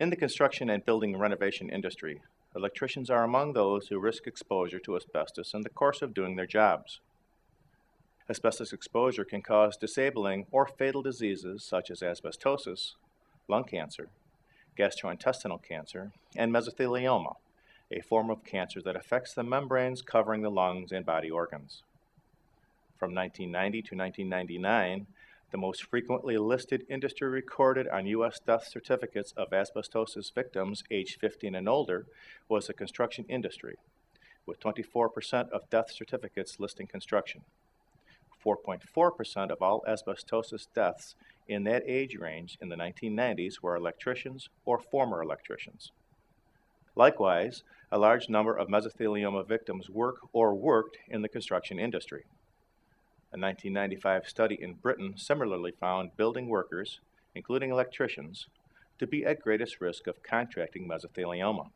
In the construction and building renovation industry, electricians are among those who risk exposure to asbestos in the course of doing their jobs. Asbestos exposure can cause disabling or fatal diseases such as asbestosis, lung cancer, gastrointestinal cancer, and mesothelioma, a form of cancer that affects the membranes covering the lungs and body organs. From 1990 to 1999, the most frequently listed industry recorded on U.S. death certificates of asbestosis victims aged 15 and older was the construction industry, with 24% of death certificates listing construction. 4.4% of all asbestosis deaths in that age range in the 1990s were electricians or former electricians. Likewise, a large number of mesothelioma victims work or worked in the construction industry. A 1995 study in Britain similarly found building workers, including electricians, to be at greatest risk of contracting mesothelioma.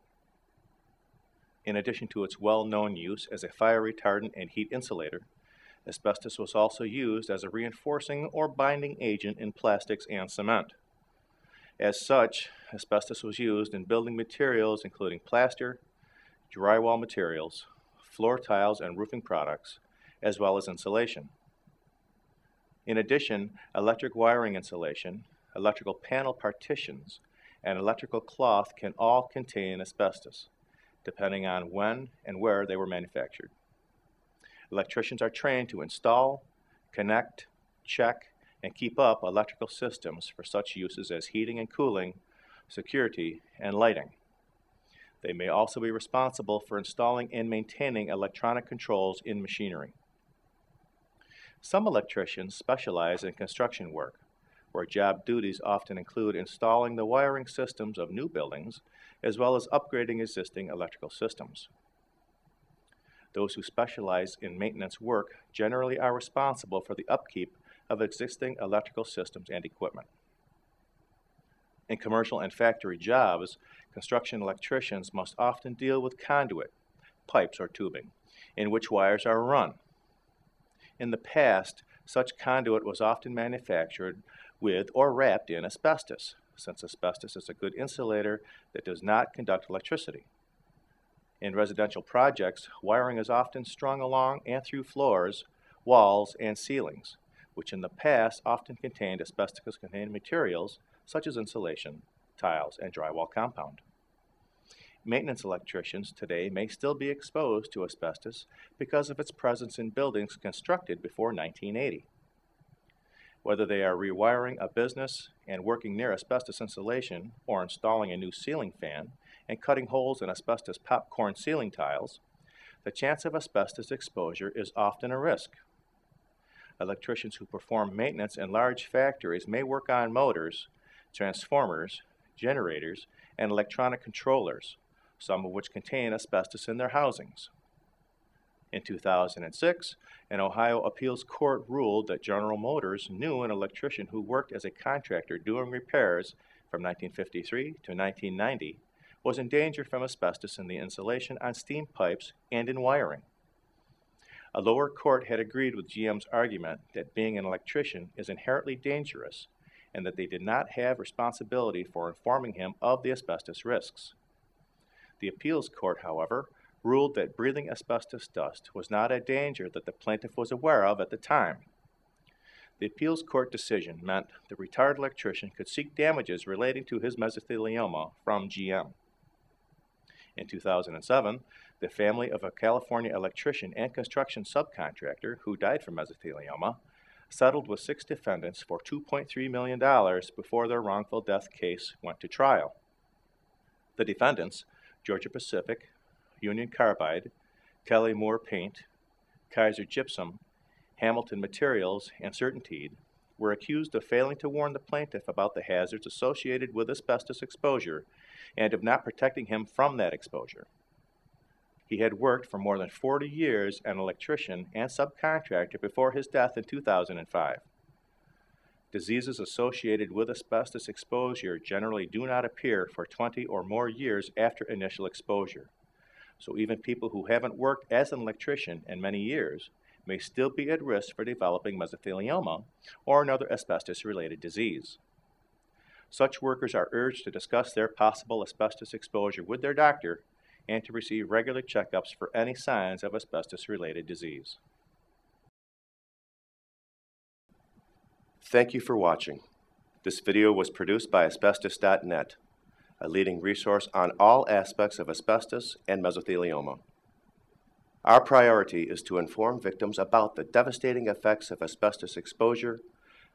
In addition to its well-known use as a fire retardant and heat insulator, asbestos was also used as a reinforcing or binding agent in plastics and cement. As such, asbestos was used in building materials including plaster, drywall materials, floor tiles and roofing products, as well as insulation. In addition, electric wiring insulation, electrical panel partitions, and electrical cloth can all contain asbestos, depending on when and where they were manufactured. Electricians are trained to install, connect, check, and keep up electrical systems for such uses as heating and cooling, security, and lighting. They may also be responsible for installing and maintaining electronic controls in machinery. Some electricians specialize in construction work, where job duties often include installing the wiring systems of new buildings, as well as upgrading existing electrical systems. Those who specialize in maintenance work generally are responsible for the upkeep of existing electrical systems and equipment. In commercial and factory jobs, construction electricians must often deal with conduit, pipes or tubing, in which wires are run. In the past, such conduit was often manufactured with or wrapped in asbestos, since asbestos is a good insulator that does not conduct electricity. In residential projects, wiring is often strung along and through floors, walls, and ceilings, which in the past often contained asbestos-containing materials such as insulation, tiles, and drywall compound. Maintenance electricians today may still be exposed to asbestos because of its presence in buildings constructed before 1980. Whether they are rewiring a business and working near asbestos insulation or installing a new ceiling fan and cutting holes in asbestos popcorn ceiling tiles, the chance of asbestos exposure is often a risk. Electricians who perform maintenance in large factories may work on motors, transformers, generators, and electronic controllers, some of which contain asbestos in their housings. In 2006, an Ohio appeals court ruled that General Motors knew an electrician who worked as a contractor doing repairs from 1953 to 1990 was in danger from asbestos in the insulation on steam pipes and in wiring. A lower court had agreed with GM's argument that being an electrician is inherently dangerous and that they did not have responsibility for informing him of the asbestos risks. The appeals court, however, ruled that breathing asbestos dust was not a danger that the plaintiff was aware of at the time. The appeals court decision meant the retired electrician could seek damages relating to his mesothelioma from GM. In 2007, the family of a California electrician and construction subcontractor who died from mesothelioma settled with 6 defendants for $2.3 million before their wrongful death case went to trial. The defendants, Georgia Pacific, Union Carbide, Kelly Moore Paint, Kaiser Gypsum, Hamilton Materials, and Certainteed, were accused of failing to warn the plaintiff about the hazards associated with asbestos exposure and of not protecting him from that exposure. He had worked for more than 40 years as an electrician and subcontractor before his death in 2005. Diseases associated with asbestos exposure generally do not appear for 20 or more years after initial exposure. So even people who haven't worked as an electrician in many years may still be at risk for developing mesothelioma or another asbestos-related disease. Such workers are urged to discuss their possible asbestos exposure with their doctor and to receive regular checkups for any signs of asbestos-related disease. Thank you for watching. This video was produced by Asbestos.Net, a leading resource on all aspects of asbestos and mesothelioma. Our priority is to inform victims about the devastating effects of asbestos exposure,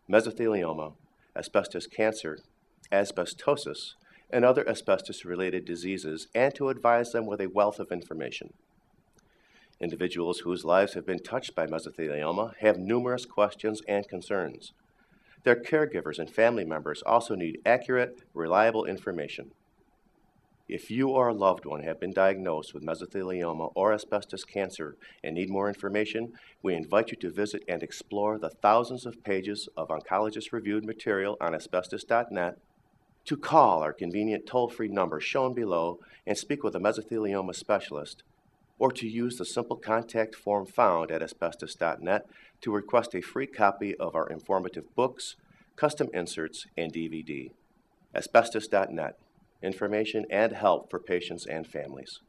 mesothelioma, asbestos cancer, asbestosis, and other asbestos-related diseases, and to advise them with a wealth of information. Individuals whose lives have been touched by mesothelioma have numerous questions and concerns. Their caregivers and family members also need accurate, reliable information. If you or a loved one have been diagnosed with mesothelioma or asbestos cancer and need more information, we invite you to visit and explore the thousands of pages of oncologist-reviewed material on Asbestos.net, to call our convenient toll-free number shown below and speak with a mesothelioma specialist, or to use the simple contact form found at Asbestos.net to request a free copy of our informative books, custom inserts, and DVD. Asbestos.net. Information and help for patients and families.